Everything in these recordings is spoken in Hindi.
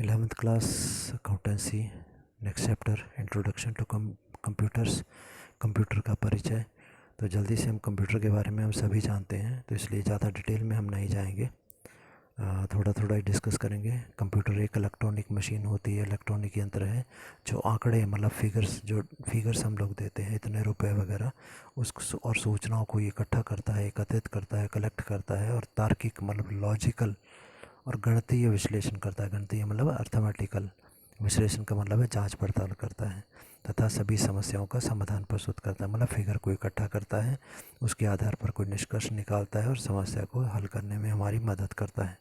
11th class accountancy, next chapter introduction to computers, computer का परिचय। तो जल्दी से हम कंप्यूटर के बारे में हम सभी जानते हैं, तो इसलिए ज़्यादा डिटेल में हम नहीं जाएंगे, थोड़ा थोड़ा ही डिस्कस करेंगे। कंप्यूटर एक इलेक्ट्रॉनिक मशीन होती है, इलेक्ट्रॉनिक यंत्र है जो आंकड़े मतलब फिगर्स हम लोग देते हैं, इतने रुपए वगैरह, उस और सूचनाओं को इकट्ठा करता है, एकत्रित करता है, कलेक्ट करता है और तार्किक मतलब लॉजिकल और गणितीय विश्लेषण करता है। गणितीय मतलब अर्थमेटिकल, विश्लेषण का मतलब है जांच पड़ताल करता है, तथा सभी समस्याओं का समाधान प्रस्तुत करता है। मतलब फिगर को इकट्ठा करता है, उसके आधार पर कोई निष्कर्ष निकालता है और समस्या को हल करने में हमारी मदद करता है।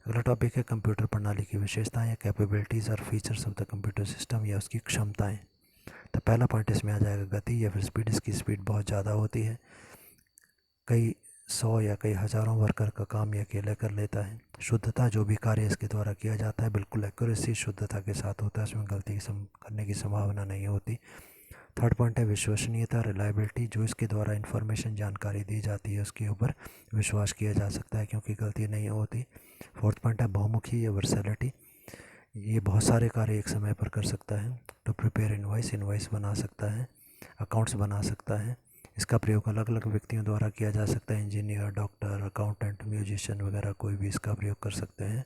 अगला टॉपिक है कंप्यूटर प्रणाली की विशेषताएं या कैपेबिलिटीज़ और features of the computer system, या उसकी क्षमताएं। तो पहला पॉइंट इसमें आ जाएगा गति या फिर स्पीड। इसकी स्पीड बहुत ज़्यादा होती है, कई 100 या कई हज़ारों वर्कर का काम ये अकेले कर लेता है। शुद्धता, जो भी कार्य इसके द्वारा किया जाता है बिल्कुल एक्यूरेसी शुद्धता के साथ होता है, उसमें गलती करने की संभावना नहीं होती। थर्ड पॉइंट है विश्वसनीयता, रिलायबिलिटी। जो इसके द्वारा इन्फॉर्मेशन जानकारी दी जाती है उसके ऊपर विश्वास किया जा सकता है क्योंकि गलती नहीं होती। फोर्थ पॉइंट है बहुमुखी या वर्सैलिटी। ये बहुत सारे कार्य एक समय पर कर सकता है। टू प्रिपेयर इनवॉइस, इनवॉइस बना सकता है, अकाउंट्स बना सकता है। इसका प्रयोग अलग अलग व्यक्तियों द्वारा किया जा सकता है, इंजीनियर, डॉक्टर, अकाउंटेंट, म्यूजिशियन वगैरह कोई भी इसका प्रयोग कर सकते हैं।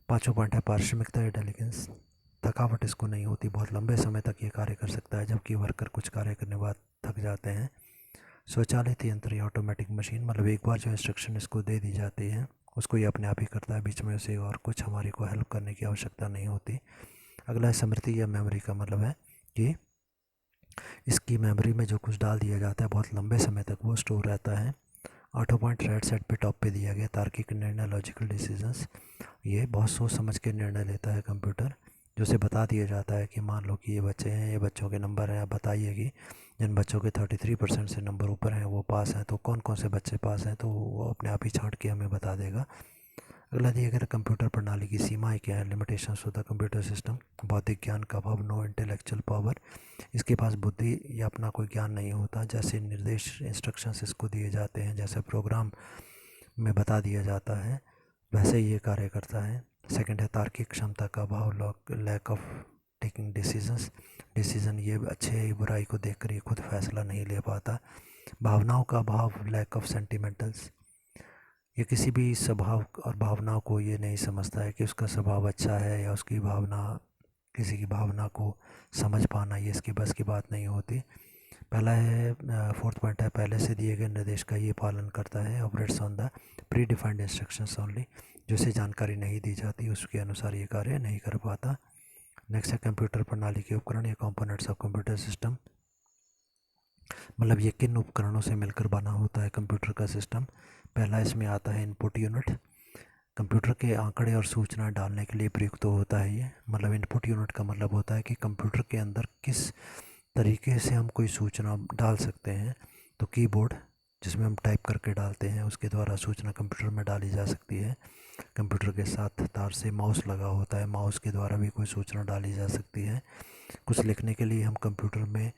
पाँचवा पॉइंट है पारश्रमिकता या डेलिकेंस। थकावट इसको नहीं होती, बहुत लंबे समय तक ये कार्य कर सकता है, जबकि वर्कर कुछ कार्य करने बाद थक जाते हैं। स्वचालित यंत्र या ऑटोमेटिक मशीन, मतलब एक बार जो इंस्ट्रक्शन इसको दे दी जाती है उसको ये अपने आप ही करता है, बीच में से और कुछ हमारी को हेल्प करने की आवश्यकता नहीं होती। अगला है स्मृति या मेमोरी का मतलब है कि इसकी मेमोरी में जो कुछ डाल दिया जाता है बहुत लंबे समय तक वो स्टोर रहता है। आठों पॉइंट रेड सेट पे टॉप पे दिया गया, तार्किक निर्णय, लॉजिकल डिसीजंस। ये बहुत सोच समझ के निर्णय लेता है कंप्यूटर। जो उसे बता दिया जाता है कि मान लो कि ये बच्चे हैं, ये बच्चों के नंबर हैं, आप बताइए कि जिन बच्चों के 33% से नंबर ऊपर हैं वो पास हैं, तो कौन कौन से बच्चे पास हैं, तो वो अपने आप ही छांट के हमें बता देगा। अगला दिया गया कंप्यूटर प्रणाली की सीमाएं क्या है, limitations of the computer system. बौद्धिक ज्ञान का अभाव, नो इंटेलेक्चुअल पावर। इसके पास बुद्धि या अपना कोई ज्ञान नहीं होता, जैसे निर्देश इंस्ट्रक्शंस इसको दिए जाते हैं, जैसे प्रोग्राम में बता दिया जाता है वैसे ही ये कार्य करता है। सेकंड है तार्किक क्षमता का अभाव, लैक ऑफ टेकिंग डिसीजन। ये अच्छे बुराई को देखकर ये खुद फैसला नहीं ले पाता। भावनाओं का अभाव, लैक ऑफ सेंटिमेंटल्स। ये किसी भी स्वभाव और भावनाओं को ये नहीं समझता है कि उसका स्वभाव अच्छा है या उसकी भावना, किसी की भावना को समझ पाना ये इसके बस की बात नहीं होती। पहला है फोर्थ पॉइंट है पहले से दिए गए निर्देश का ये पालन करता है, operates on the pre defined instructions only. जो उसे जानकारी नहीं दी जाती उसके अनुसार ये कार्य नहीं कर पाता। नेक्स्ट है कंप्यूटर प्रणाली के उपकरण या कंपोनेंट्स ऑफ कंप्यूटर सिस्टम। मतलब ये किन उपकरणों से मिलकर बना होता है कंप्यूटर का सिस्टम। पहला इसमें आता है इनपुट यूनिट। कंप्यूटर के आंकड़े और सूचना डालने के लिए प्रयुक्त तो होता है ये। मतलब इनपुट यूनिट का मतलब होता है कि कंप्यूटर के अंदर किस तरीके से हम कोई सूचना डाल सकते हैं। तो कीबोर्ड जिसमें हम टाइप करके डालते हैं उसके द्वारा सूचना कंप्यूटर में डाली जा सकती है। कंप्यूटर के साथ तार से माउस लगा होता है, माउस के द्वारा भी कोई सूचना डाली जा सकती है। कुछ लिखने के लिए हम कंप्यूटर में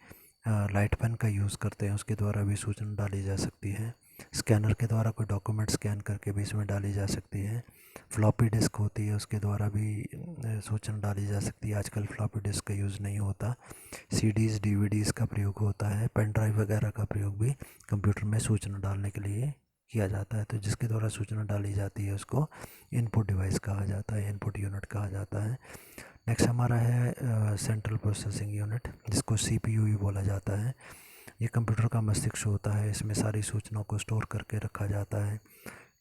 लाइट पेन का यूज़ करते हैं, उसके द्वारा भी सूचना डाली जा सकती है। स्कैनर के द्वारा कोई डॉक्यूमेंट स्कैन करके भी इसमें डाली जा सकती है। फ्लॉपी डिस्क होती है, उसके द्वारा भी सूचना डाली जा सकती है। आजकल फ्लॉपी डिस्क का यूज़ नहीं होता, सीडीज़ डीवीडीज़ का प्रयोग होता है। पेन ड्राइव वगैरह का प्रयोग भी कंप्यूटर में सूचना डालने के लिए किया जाता है। तो जिसके द्वारा सूचना डाली जाती है उसको इनपुट डिवाइस कहा जाता है, इनपुट यूनिट कहा जाता है। नेक्स्ट हमारा है सेंट्रल प्रोसेसिंग यूनिट, जिसको सीपीयू भी बोला जाता है। ये कंप्यूटर का मस्तिष्क होता है, इसमें सारी सूचनाओं को स्टोर करके रखा जाता है।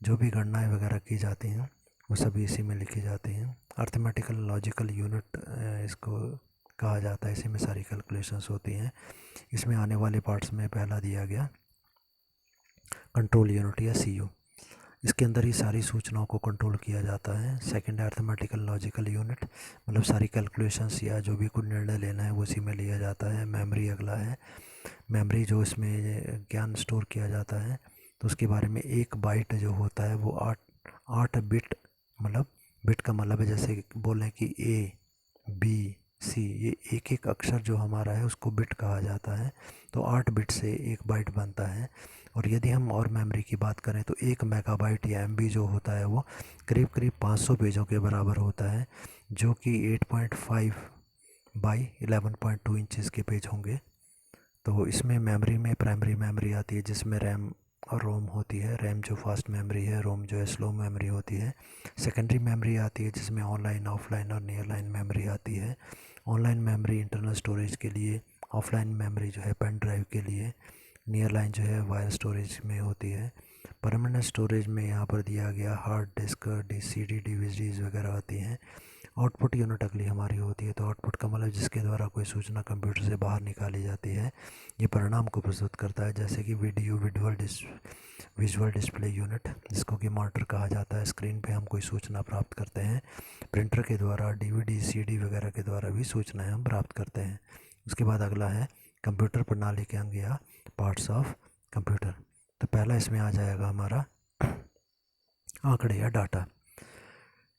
जो भी गणनाएं वगैरह की जाती हैं वो सभी इसी में लिखी जाती हैं। अर्थमेटिकल लॉजिकल यूनिट इसको कहा जाता है, इसी में सारी कैलकुलेशंस होती हैं। इसमें आने वाले पार्ट्स में पहला दिया गया कंट्रोल यूनिट या सीयू, इसके अंदर ही सारी सूचनाओं को कंट्रोल किया जाता है। सेकंड है अर्थमेटिकल लॉजिकल यूनिट, मतलब सारी कैलकुलेशंस या जो भी कोई निर्णय लेना है वो इसी में लिया जाता है। मेमोरी अगला है, मेमोरी जो इसमें ज्ञान स्टोर किया जाता है, तो उसके बारे में एक बाइट जो होता है वो 8 बिट, मतलब बिट का मतलब है जैसे बोलें कि A B सी, ये एक एक अक्षर जो हमारा है उसको बिट कहा जाता है। तो 8 बिट से एक बाइट बनता है। और यदि हम और मेमोरी की बात करें तो 1 मेगाबाइट या एमबी जो होता है वो करीब करीब 500 पेजों के बराबर होता है, जो कि 8.5 बाई 11.2 इंचज़ के पेज होंगे। तो इसमें मेमोरी में प्राइमरी मेमोरी आती है जिसमें रैम और रोम होती है। रैम जो फास्ट मेमोरी है, रोम जो है स्लो मेमोरी होती है। सेकेंडरी मेमोरी आती है जिसमें ऑनलाइन, ऑफलाइन और नियर लाइन मेमोरी आती है। ऑनलाइन मेमोरी इंटरनल स्टोरेज के लिए, ऑफलाइन मेमोरी जो है पेन ड्राइव के लिए, नियर लाइन जो है वायर स्टोरेज में होती है। परमानेंट स्टोरेज में यहाँ पर दिया गया हार्ड डिस्क, CD, DVDs वगैरह आती हैं। आउटपुट यूनिट अगली हमारी होती है। तो आउटपुट का मतलब जिसके द्वारा कोई सूचना कंप्यूटर से बाहर निकाली जाती है, ये परिणाम को प्रस्तुत करता है, जैसे कि विजुअल डिस्प्ले यूनिट, जिसको कि मॉनिटर कहा जाता है। स्क्रीन पे हम कोई सूचना प्राप्त करते हैं। प्रिंटर के द्वारा, DVD, CD वगैरह के द्वारा भी सूचनाएं हम प्राप्त करते हैं। उसके बाद अगला है कंप्यूटर प्रणाली के अंग या पार्ट्स ऑफ कंप्यूटर। तो पहला इसमें आ जाएगा हमारा आंकड़े या डाटा।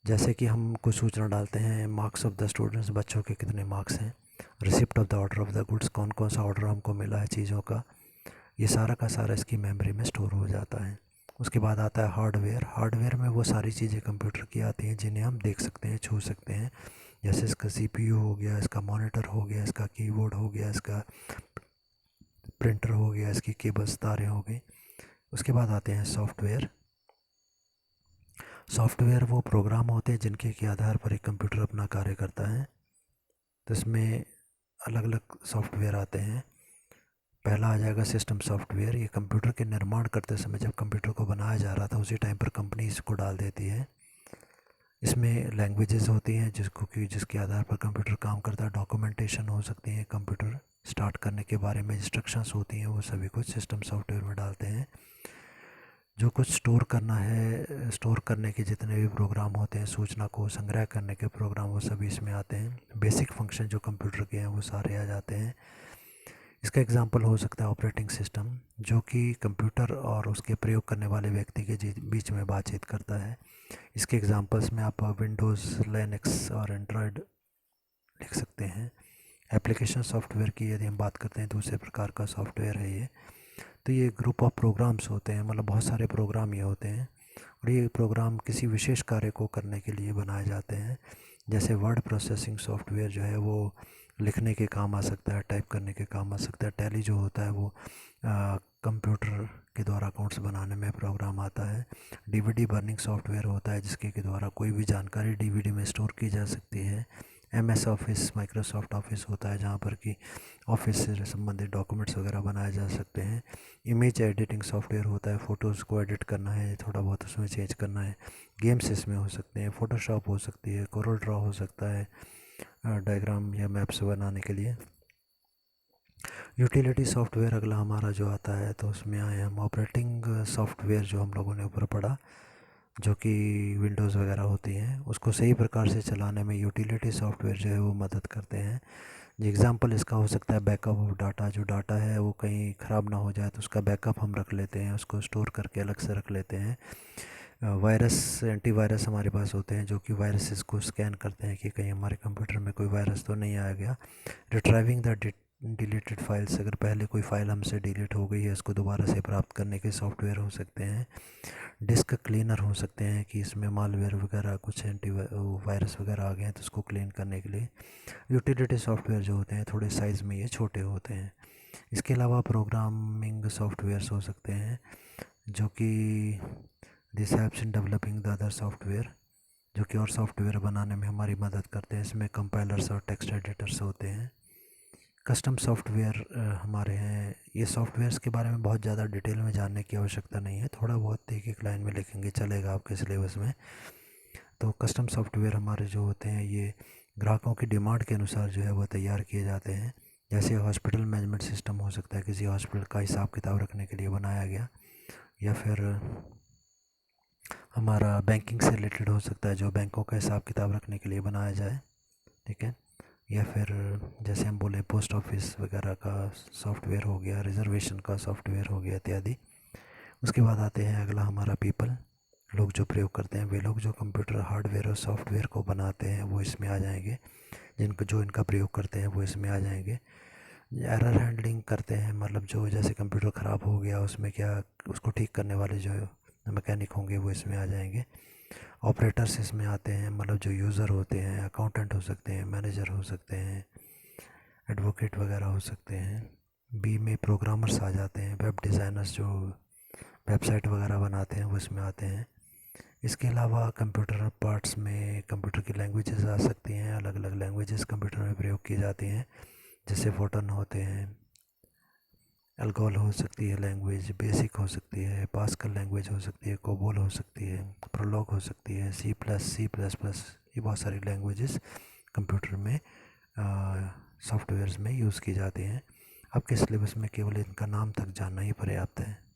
जैसे कि हम कुछ सूचना डालते हैं, मार्क्स ऑफ द स्टूडेंट्स, बच्चों के कितने मार्क्स हैं। Receipt of the order of the goods, कौन कौन सा ऑर्डर हमको मिला है चीज़ों का। ये सारा का सारा इसकी मेमोरी में स्टोर हो जाता है। उसके बाद आता है हार्डवेयर। हार्डवेयर में वो सारी चीज़ें कंप्यूटर की आती हैं जिन्हें हम देख सकते हैं, छू सकते हैं। जैसे इसका CPU हो गया, इसका मॉनिटर हो गया, इसका कीबोर्ड हो गया, इसका प्रिंटर हो गया, इसकी केबल्स, तारें हो गई। उसके बाद आते हैं सॉफ्टवेयर। सॉफ्टवेयर वो प्रोग्राम होते हैं जिनके के आधार पर एक कंप्यूटर अपना कार्य करता है। तो इसमें अलग अलग सॉफ्टवेयर आते हैं। पहला आ जाएगा सिस्टम सॉफ्टवेयर। ये कंप्यूटर के निर्माण करते समय जब कंप्यूटर को बनाया जा रहा था उसी टाइम पर कंपनी इसको डाल देती है। इसमें लैंग्वेजेस होती हैं जिसके आधार पर कंप्यूटर काम करता है। डॉक्यूमेंटेशन हो सकती है, कंप्यूटर स्टार्ट करने के बारे में इंस्ट्रक्शंस होती हैं, वो सभी कुछ सिस्टम सॉफ्टवेयर में डालते हैं। जो कुछ स्टोर करना है, स्टोर करने के जितने भी प्रोग्राम होते हैं, सूचना को संग्रह करने के प्रोग्राम, वो सभी इसमें आते हैं। बेसिक फंक्शन जो कंप्यूटर के हैं वो सारे आ जाते हैं। इसका एग्जांपल हो सकता है ऑपरेटिंग सिस्टम, जो कि कंप्यूटर और उसके प्रयोग करने वाले व्यक्ति के बीच में बातचीत करता है। इसके एग्जांपल्स में आप विंडोज़, लिनक्स और एंड्रॉयड लिख सकते हैं। एप्लीकेशन सॉफ्टवेयर की यदि हम बात करते हैं, दूसरे प्रकार का सॉफ्टवेयर है ये। तो ये ग्रुप ऑफ प्रोग्राम्स होते हैं, मतलब बहुत सारे प्रोग्राम ये होते हैं और ये प्रोग्राम किसी विशेष कार्य को करने के लिए बनाए जाते हैं। जैसे वर्ड प्रोसेसिंग सॉफ्टवेयर जो है वो लिखने के काम आ सकता है, टाइप करने के काम आ सकता है। टैली जो होता है वो कंप्यूटर के द्वारा अकाउंट्स बनाने में प्रोग्राम आता है। DVD बर्निंग सॉफ्टवेयर होता है जिसके के द्वारा कोई भी जानकारी DVD में स्टोर की जा सकती है। MS ऑफिस, माइक्रोसॉफ्ट ऑफिस होता है जहाँ पर कि ऑफिस से संबंधित डॉक्यूमेंट्स वगैरह बनाए जा सकते हैं। इमेज एडिटिंग सॉफ्टवेयर होता है, फ़ोटोज़ को एडिट करना है, थोड़ा बहुत उसमें चेंज करना है। गेम्स इसमें हो सकते हैं, फ़ोटोशॉप हो सकती है, कोरल ड्रॉ हो सकता है डायग्राम या मैप्स बनाने के लिए। यूटिलिटी सॉफ्टवेयर अगला हमारा जो आता है, तो उसमें आए हम ऑपरेटिंग सॉफ्टवेयर जो हम लोगों ने ऊपर पढ़ा, जो कि विंडोज़ वगैरह होती हैं, उसको सही प्रकार से चलाने में यूटिलिटी सॉफ्टवेयर जो है वो मदद करते हैं। एग्ज़ाम्पल इसका हो सकता है बैकअप ऑफ डाटा। जो डाटा है वो कहीं ख़राब ना हो जाए तो उसका बैकअप हम रख लेते हैं, उसको स्टोर करके अलग से रख लेते हैं। वायरस, एंटीवायरस हमारे पास होते हैं जो कि वायरसेस को स्कैन करते हैं कि कहीं हमारे कंप्यूटर में कोई वायरस तो नहीं आ गया। रिट्राइविंग द डिलीटेड फाइल्स, अगर पहले कोई फ़ाइल हमसे डिलीट हो गई है उसको दोबारा से प्राप्त करने के सॉफ्टवेयर हो सकते हैं। डिस्क क्लीनर हो सकते हैं कि इसमें मालवेयर वगैरह, कुछ एंटी वायरस वगैरह आ गए हैं तो उसको क्लीन करने के लिए। यूटिलिटी सॉफ्टवेयर जो होते हैं थोड़े साइज़ में ये छोटे होते हैं। इसके अलावा प्रोग्रामिंग सॉफ्टवेयर्स हो सकते हैं जो कि this helps in developing the other software, जो कि और सॉफ्टवेयर बनाने में हमारी मदद करते हैं। इसमें कंपाइलर्स और टेक्स्ट एडिटर्स होते हैं। कस्टम सॉफ्टवेयर हमारे हैं। ये सॉफ्टवेयर्स के बारे में बहुत ज़्यादा डिटेल में जानने की आवश्यकता नहीं है, थोड़ा बहुत एक एक लाइन में लिखेंगे चलेगा आपके सिलेबस में। तो कस्टम सॉफ्टवेयर हमारे जो होते हैं ये ग्राहकों की डिमांड के अनुसार जो है वो तैयार किए जाते हैं। जैसे हॉस्पिटल मैनेजमेंट सिस्टम हो सकता है, किसी हॉस्पिटल का हिसाब किताब रखने के लिए बनाया गया, या फिर हमारा बैंकिंग से रिलेटेड हो सकता है जो बैंकों का हिसाब किताब रखने के लिए बनाया जाए, ठीक है। या फिर जैसे हम बोले पोस्ट ऑफिस वगैरह का सॉफ्टवेयर हो गया, रिजर्वेशन का सॉफ्टवेयर हो गया इत्यादि। उसके बाद आते हैं अगला हमारा पीपल, लोग जो प्रयोग करते हैं, वे लोग जो कंप्यूटर हार्डवेयर और सॉफ्टवेयर को बनाते हैं वो इसमें आ जाएंगे। जिनको जो इनका प्रयोग करते हैं वो इसमें आ जाएंगे। एरर हैंडलिंग करते हैं, मतलब जो जैसे कंप्यूटर ख़राब हो गया उसमें क्या उसको ठीक करने वाले जो मैकेनिक होंगे वो इसमें आ जाएंगे। ऑपरेटर्स इसमें आते हैं, मतलब जो यूज़र होते हैं, अकाउंटेंट हो सकते हैं, मैनेजर हो सकते हैं, एडवोकेट वगैरह हो सकते हैं। बी में प्रोग्रामर्स आ जाते हैं, वेब डिज़ाइनर्स जो वेबसाइट वगैरह बनाते हैं वो इसमें आते हैं। इसके अलावा कंप्यूटर पार्ट्स में कंप्यूटर की लैंग्वेजेस आ सकती हैं, अलग अलग लैंग्वेजेस कंप्यूटर में प्रयोग की जाती हैं, जैसे फोटन होते हैं, अल्गोल हो सकती है लैंग्वेज, बेसिक हो सकती है, पास्कल लैंग्वेज हो सकती है, कोबोल हो सकती है, प्रोलॉग हो सकती है, C++, ये बहुत सारी लैंग्वेजेस कंप्यूटर में सॉफ्टवेयर्स में यूज़ की जाती हैं। आपके सिलेबस में केवल इनका नाम तक जानना ही पर्याप्त है।